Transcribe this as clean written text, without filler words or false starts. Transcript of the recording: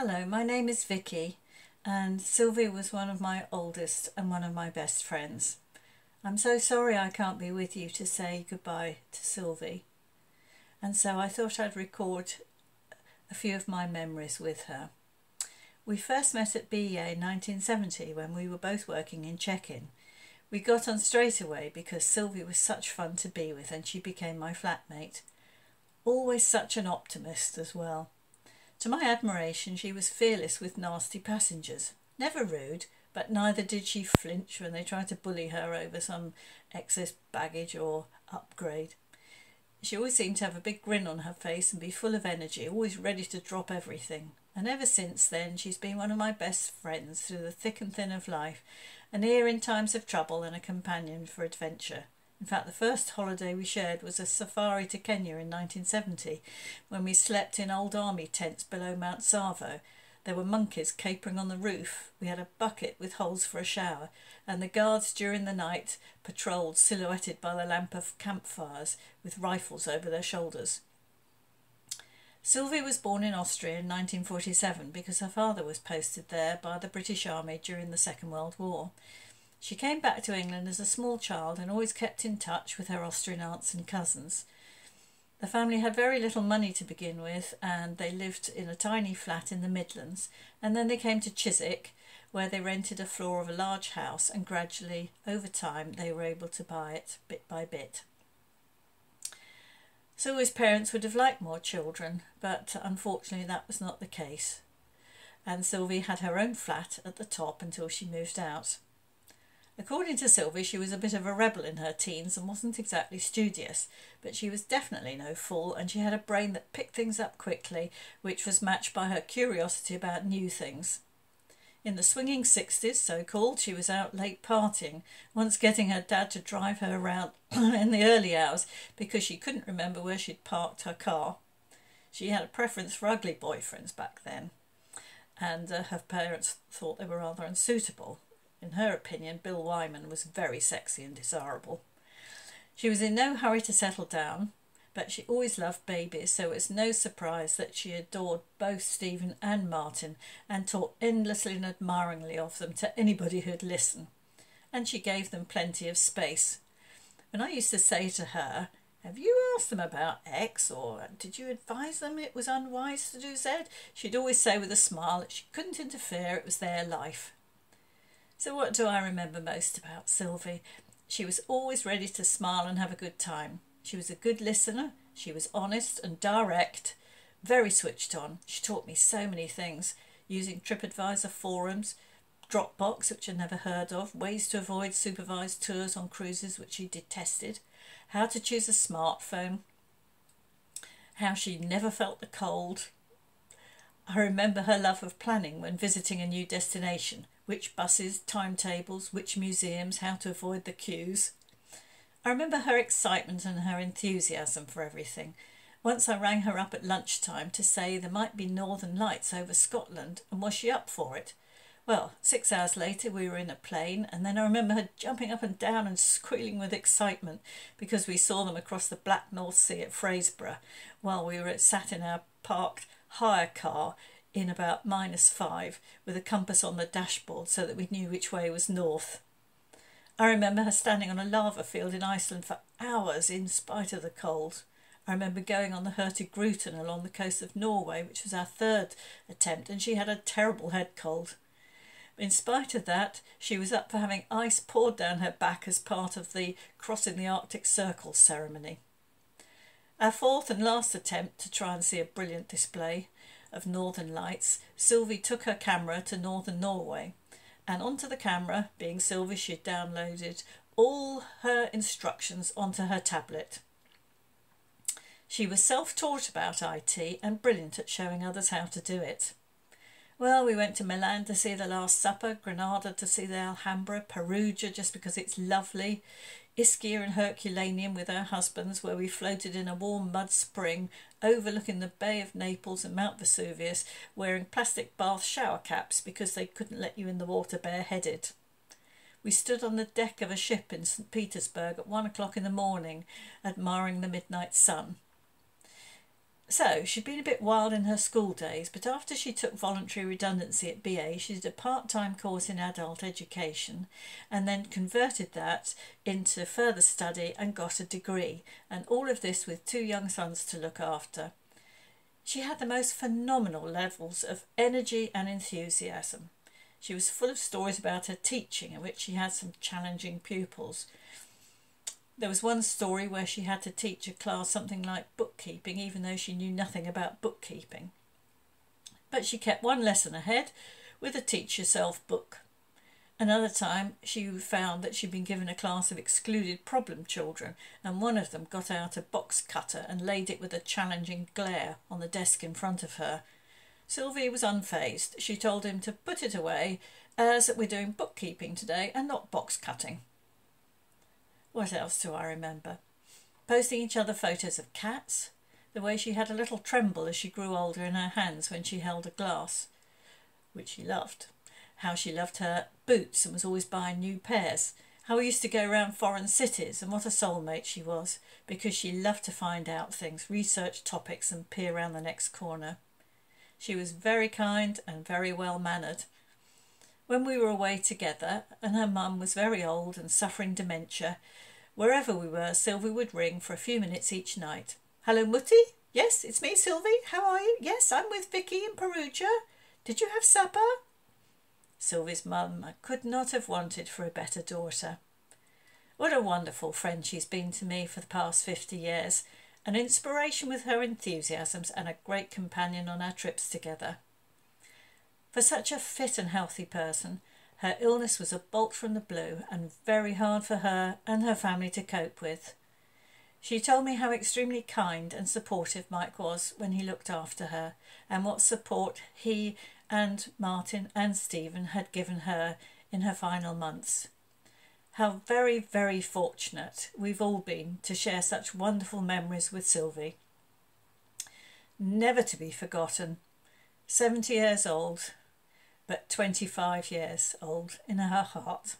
Hello, my name is Vicky, and Sylvie was one of my oldest and one of my best friends. I'm so sorry I can't be with you to say goodbye to Sylvie, and so I thought I'd record a few of my memories with her. We first met at BEA in 1970 when we were both working in check-in. We got on straight away because Sylvie was such fun to be with and she became my flatmate. Always such an optimist as well. To my admiration, she was fearless with nasty passengers. Never rude, but neither did she flinch when they tried to bully her over some excess baggage or upgrade. She always seemed to have a big grin on her face and be full of energy, always ready to drop everything. And ever since then, she's been one of my best friends through the thick and thin of life, an ear in times of trouble and a companion for adventure. In fact, the first holiday we shared was a safari to Kenya in 1970, when we slept in old army tents below Mount Savo. There were monkeys capering on the roof. We had a bucket with holes for a shower, and the guards during the night patrolled, silhouetted by the lamp of campfires, with rifles over their shoulders. Sylvie was born in Austria in 1947 because her father was posted there by the British Army during the Second World War. She came back to England as a small child and always kept in touch with her Austrian aunts and cousins. The family had very little money to begin with, and they lived in a tiny flat in the Midlands, and then they came to Chiswick, where they rented a floor of a large house, and gradually, over time, they were able to buy it bit by bit. Sylvie's parents would have liked more children, but unfortunately that was not the case, and Sylvie had her own flat at the top until she moved out. According to Sylvie, she was a bit of a rebel in her teens and wasn't exactly studious, but she was definitely no fool, and she had a brain that picked things up quickly, which was matched by her curiosity about new things. In the swinging 60s, so-called, she was out late partying, once getting her dad to drive her around in the early hours because she couldn't remember where she'd parked her car. She had a preference for ugly boyfriends back then, and her parents thought they were rather unsuitable. In her opinion, Bill Wyman was very sexy and desirable. She was in no hurry to settle down, but she always loved babies, so it's no surprise that she adored both Stephen and Martin and talked endlessly and admiringly of them to anybody who'd listen. And she gave them plenty of space. When I used to say to her, "Have you asked them about X, or did you advise them it was unwise to do Z?" she'd always say with a smile that she couldn't interfere, it was their life. So what do I remember most about Sylvie? She was always ready to smile and have a good time. She was a good listener, she was honest and direct, very switched on. She taught me so many things, using TripAdvisor forums, Dropbox, which I'd never heard of, ways to avoid supervised tours on cruises, which she detested, how to choose a smartphone, how she never felt the cold. I remember her love of planning when visiting a new destination, which buses, timetables, which museums, how to avoid the queues. I remember her excitement and her enthusiasm for everything. Once I rang her up at lunchtime to say there might be northern lights over Scotland, and was she up for it? Well, 6 hours later we were in a plane, and then I remember her jumping up and down and squealing with excitement because we saw them across the Black North Sea at Fraserburgh while we were sat in our parked hire car in about -5 with a compass on the dashboard so that we knew which way was north. I remember her standing on a lava field in Iceland for hours in spite of the cold. I remember going on the Hurtigruten along the coast of Norway, which was our third attempt, and she had a terrible head cold. In spite of that, she was up for having ice poured down her back as part of the crossing the Arctic Circle ceremony. Our fourth and last attempt to try and see a brilliant display of northern lights, Sylvie took her camera to northern Norway, and onto the camera, being Sylvie, she had downloaded all her instructions onto her tablet. She was self-taught about IT and brilliant at showing others how to do it. Well, we went to Milan to see the Last Supper, Granada to see the Alhambra, Perugia just because it's lovely, Ischia and Herculaneum with our husbands, where we floated in a warm mud spring overlooking the Bay of Naples and Mount Vesuvius, wearing plastic bath shower caps because they couldn't let you in the water bareheaded. We stood on the deck of a ship in St. Petersburg at 1 o'clock in the morning, admiring the midnight sun. So she'd been a bit wild in her school days, but after she took voluntary redundancy at BA, she did a part-time course in adult education and then converted that into further study and got a degree, and all of this with 2 young sons to look after. She had the most phenomenal levels of energy and enthusiasm. She was full of stories about her teaching, in which she had some challenging pupils. There was one story where she had to teach a class something like bookkeeping, even though she knew nothing about bookkeeping. But she kept one lesson ahead with a teach yourself book. Another time she found that she'd been given a class of excluded problem children, and one of them got out a box cutter and laid it with a challenging glare on the desk in front of her. Sylvie was unfazed. She told him to put it away, as we're doing bookkeeping today and not box cutting. What else do I remember? Posting each other photos of cats, the way she had a little tremble as she grew older in her hands when she held a glass, which she loved, how she loved her boots and was always buying new pairs, how we used to go around foreign cities, and what a soulmate she was, because she loved to find out things, research topics and peer around the next corner. She was very kind and very well mannered. When we were away together and her mum was very old and suffering dementia, wherever we were, Sylvie would ring for a few minutes each night. "Hello, Mutty? Yes, it's me, Sylvie. How are you? Yes, I'm with Vicky in Perugia. Did you have supper?" Sylvie's mum could not have wanted for a better daughter. What a wonderful friend she's been to me for the past 50 years, an inspiration with her enthusiasms and a great companion on our trips together. For such a fit and healthy person, her illness was a bolt from the blue and very hard for her and her family to cope with. She told me how extremely kind and supportive Mike was when he looked after her, and what support he and Martin and Stephen had given her in her final months. How very, very fortunate we've all been to share such wonderful memories with Sylvie. Never to be forgotten. 70 years old, but 25 years old in her heart.